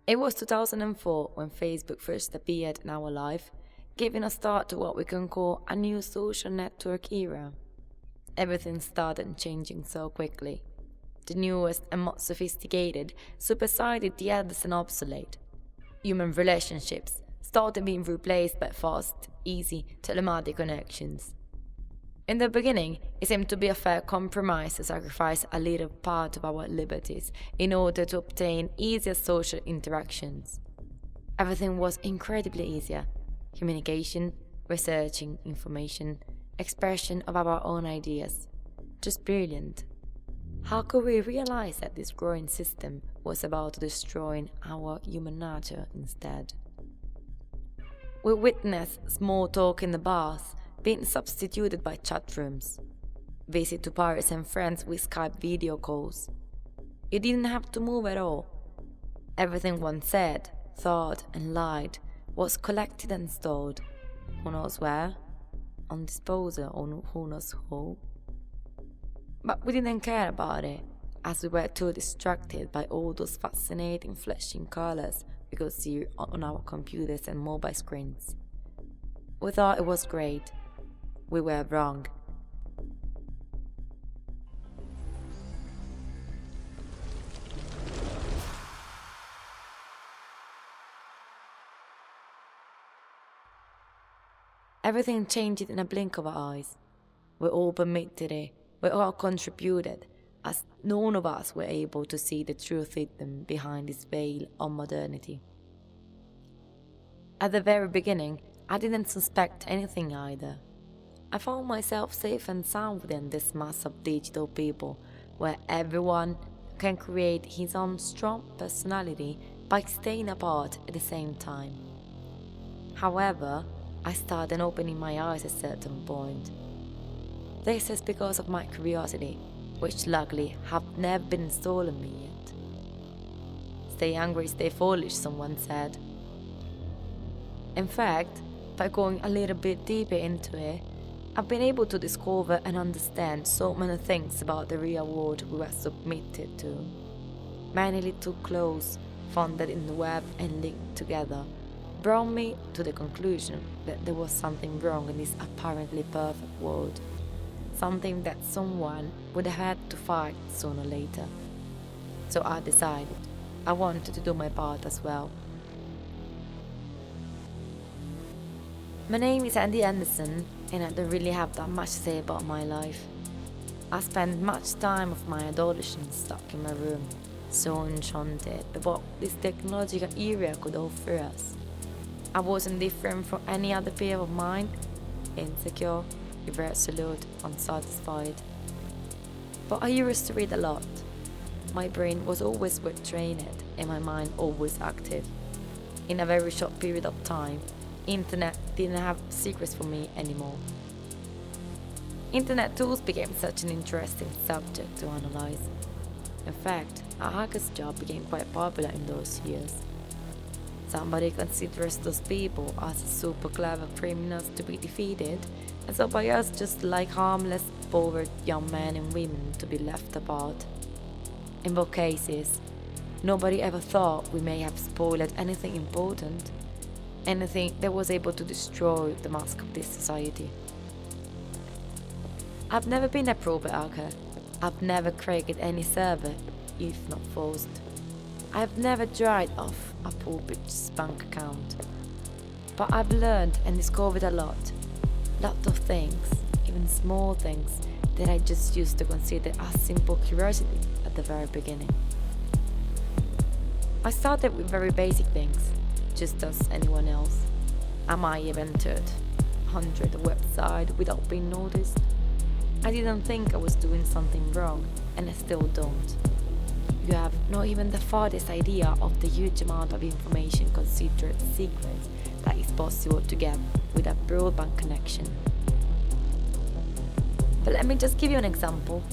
It was 2004 when Facebook first appeared in our life, giving a start to what we can call a new social network era. Everything started changing so quickly. The newest and most sophisticated superseded the others and obsolete. Human relationships started being replaced by fast, easy, telematic connections. In the beginning, it seemed to be a fair compromise to sacrifice a little part of our liberties in order to obtain easier social interactions. Everything was incredibly easier. Communication, researching information, expression of our own ideas. Just brilliant. How could we realize that this growing system was about destroying our human nature instead? We witnessed small talk in the bars being substituted by chat rooms, visit to parties and friends with Skype video calls. You didn't have to move at all. Everything one said, thought and lied was collected and stored. Who knows where? On disposal or who knows who? But we didn't care about it, as we were too distracted by all those fascinating flashing colors we could see on our computers and mobile screens. We thought it was great. We were wrong. Everything changed in a blink of our eyes. We all permitted it. We all contributed, as none of us were able to see the truth hidden behind this veil of modernity. At the very beginning, I didn't suspect anything either. I found myself safe and sound within this mass of digital people, where everyone can create his own strong personality by staying apart at the same time. However, I started opening my eyes at a certain point. This is because of my curiosity, which luckily have never been stolen me yet. Stay hungry, stay foolish, someone said. In fact, by going a little bit deeper into it, I've been able to discover and understand so many things about the real world we were submitted to. Many little clues founded in the web and linked together brought me to the conclusion that there was something wrong in this apparently perfect world. Something that someone would have had to fight sooner or later. So I decided I wanted to do my part as well. My name is Andy Anderson, and I don't really have that much to say about my life. I spent much time of my adolescence stuck in my room, so enchanted by what this technological era could offer us. I wasn't different from any other peer of mine, insecure, irresolute, unsatisfied. But I used to read a lot. My brain was always well trained and my mind always active. In a very short period of time, internet didn't have secrets for me anymore. Internet tools became such an interesting subject to analyze. In fact, a hacker's job became quite popular in those years. Somebody considers those people as super clever criminals to be defeated, and somebody else just like harmless, bored young men and women to be left apart. In both cases, nobody ever thought we may have spoiled anything important, anything that was able to destroy the mask of this society. I've never been a proper hacker. I've never cracked any server, if not forced. I've never dried off a poor bitch's bank account. But I've learned and discovered a lot of things, even small things, that I just used to consider as simple curiosity at the very beginning. I started with very basic things, just as anyone else. I might have entered 100 websites without being noticed. I didn't think I was doing something wrong, and I still don't. You have not even the farthest idea of the huge amount of information considered secret that is possible to get with a broadband connection. But let me just give you an example.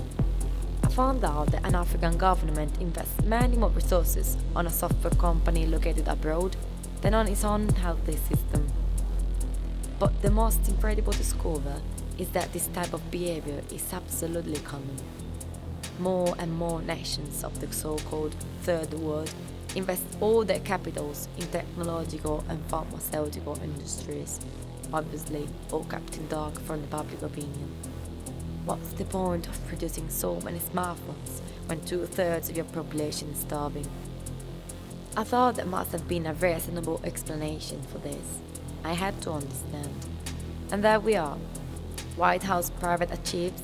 I found out that an African government invests many more resources on a software company located abroad than on its own healthy system. But the most incredible discovery is that this type of behavior is absolutely common. More and more nations of the so-called Third World invest all their capitals in technological and pharmaceutical industries, obviously all kept in dark from the public opinion. What's the point of producing so many smartphones when 2/3 of your population is starving? I thought there must have been a reasonable explanation for this. I had to understand. And there we are. White House private achieves.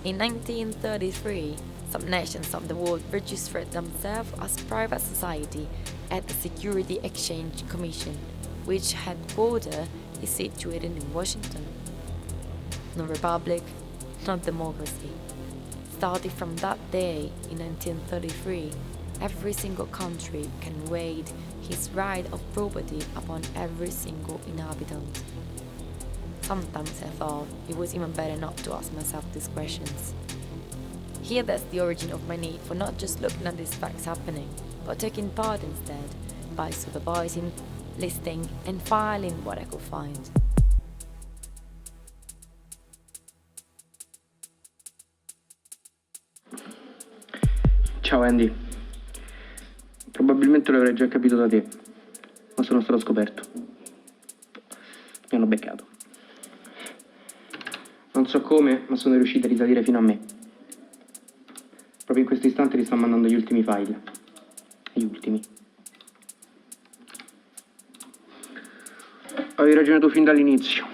In 1933, some nations of the world registered themselves as private society at the Security Exchange Commission, which headquarters is situated in Washington. No republic, no democracy. Starting from that day in 1933, every single country can wage his right of property upon every single inhabitant. Sometimes I thought it was even better not to ask myself these questions. Here that's the origin of my need for not just looking at these facts happening, but taking part instead, by supervising, listing and filing what I could find. Ciao Andy, probabilmente l'avrei già capito da te, ma sono stato scoperto. Mi hanno beccato. Non so come, ma sono riuscito a risalire fino a me. Proprio in questo istante ti sto mandando gli ultimi file. Gli ultimi. Avevi ragione tu fin dall'inizio.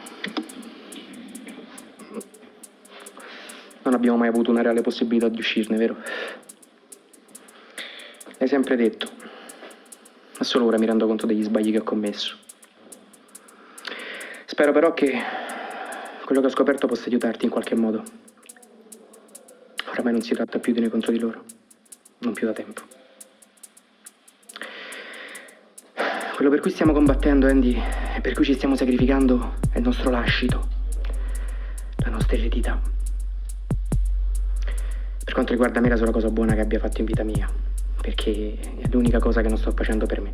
Non abbiamo mai avuto una reale possibilità di uscirne, vero? L'hai sempre detto, ma solo ora mi rendo conto degli sbagli che ho commesso. Spero però che quello che ho scoperto possa aiutarti in qualche modo. Oramai non si tratta più di noi contro di loro, non più da tempo. Quello per cui stiamo combattendo, Andy, e per cui ci stiamo sacrificando è il nostro lascito, la nostra eredità. Per quanto riguarda me, è la sola cosa buona che abbia fatto in vita mia, perché è l'unica cosa che non sto facendo per me.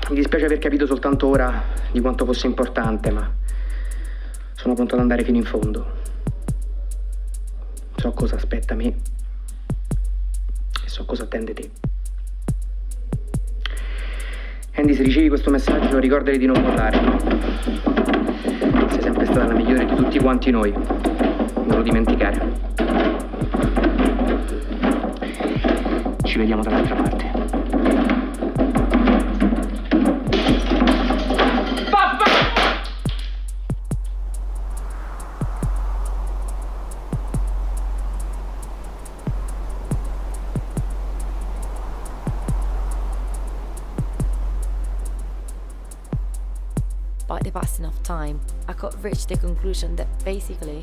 Mi dispiace aver capito soltanto ora di quanto fosse importante, ma sono pronto ad andare fino in fondo. So cosa aspetta me e so cosa attende te. Andy, se ricevi questo messaggio, ricordati di non mollare. Sei sempre stata la migliore di tutti quanti noi. Non lo dimenticare. Ci vediamo dall'altra parte. By the passing of time, I could reach the conclusion that basically,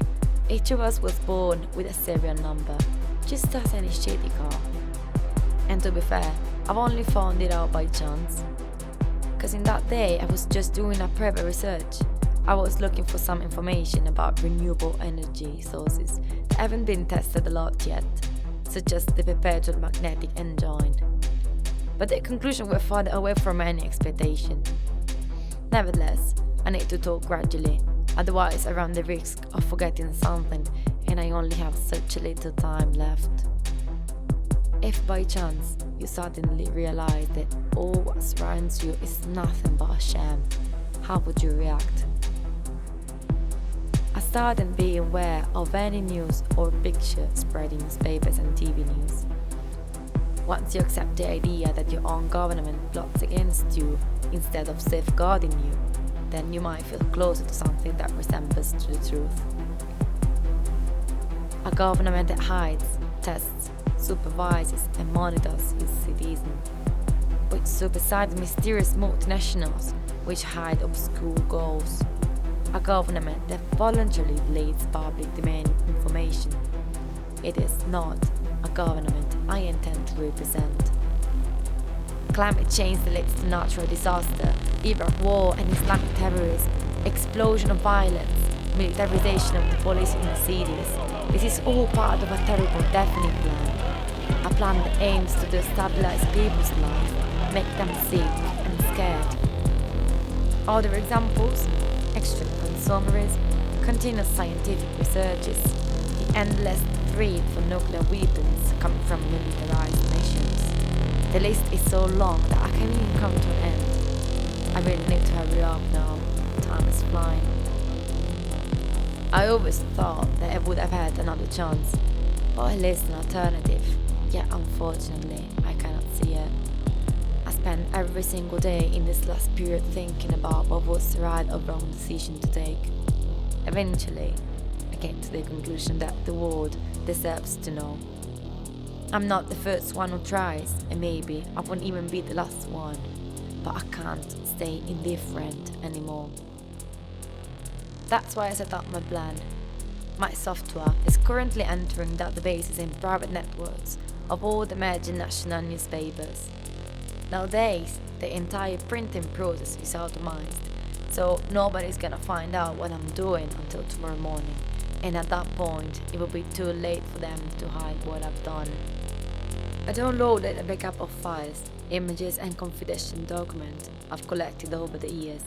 each of us was born with a serial number, just as any shitty car. And to be fair, I've only found it out by chance. Cause in that day I was just doing a private research. I was looking for some information about renewable energy sources that haven't been tested a lot yet, such as the perpetual magnetic engine. But the conclusion were farther away from any expectation. Nevertheless, I need to talk gradually, otherwise I run the risk of forgetting something and I only have such a little time left. If by chance you suddenly realize that all what surrounds you is nothing but a sham, how would you react? I started being aware of any news or picture spreading newspapers and TV news. Once you accept the idea that your own government plots against you instead of safeguarding you, then you might feel closer to something that resembles to the truth. A government that hides, tests, supervises and monitors its citizens, which supersedes mysterious multinationals which hide obscure goals. A government that voluntarily deletes public domain information. It is not a government I intend to represent. Climate change leads to natural disaster, Iraq war and Islamic terrorism, explosion of violence, militarization of the police in the cities. This is all part of a terrible deafening plan. A plan that aims to destabilize people's lives, make them sick and scared. Other examples: extreme consumerism, continuous scientific researches, the endless threat for nuclear weapons coming from The list is so long that I can't even come to an end. I really need to hurry up now. Time is flying. I always thought that I would have had another chance, or at least an alternative, yet unfortunately I cannot see it. I spend every single day in this last period thinking about what was the right or wrong decision to take. Eventually, I came to the conclusion that the world deserves to know. I'm not the first one who tries, and maybe I won't even be the last one, but I can't stay indifferent anymore. That's why I set up my plan. My software is currently entering databases in private networks of all the major national newspapers. Nowadays, the entire printing process is automated, so nobody's gonna find out what I'm doing until tomorrow morning, and at that point, it will be too late for them to hide what I've done. I downloaded a backup of files, images and confidential documents I've collected over the years,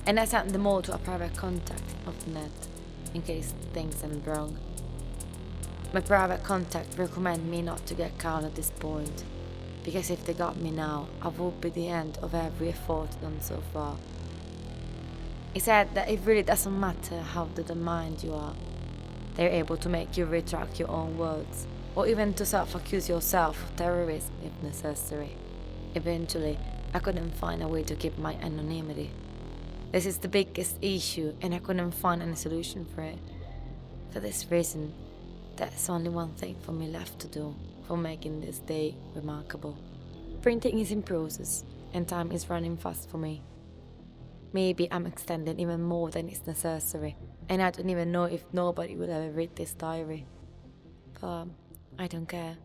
and I sent them all to a private contact of the net, in case things went wrong. My private contact recommended me not to get caught at this point, because if they got me now, I would be the end of every effort done so far. He said that it really doesn't matter how determined you are. They're able to make you retract your own words, or even to self-accuse yourself of terrorism if necessary. Eventually, I couldn't find a way to keep my anonymity. This is the biggest issue, and I couldn't find any solution for it. For this reason, there's only one thing for me left to do for making this day remarkable. Printing is in process, and time is running fast for me. Maybe I'm extending even more than is necessary, and I don't even know if nobody will ever read this diary. But I don't care.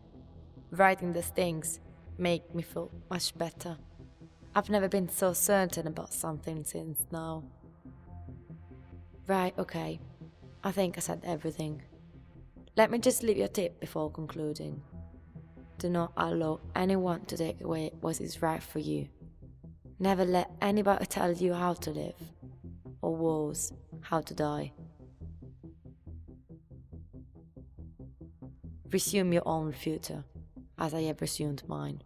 Writing these things make me feel much better. I've never been so certain about something since now. Right, okay. I think I said everything. Let me just leave you a tip before concluding. Do not allow anyone to take away what is right for you. Never let anybody tell you how to live, or worse, how to die. Resume your own future, as I have resumed mine.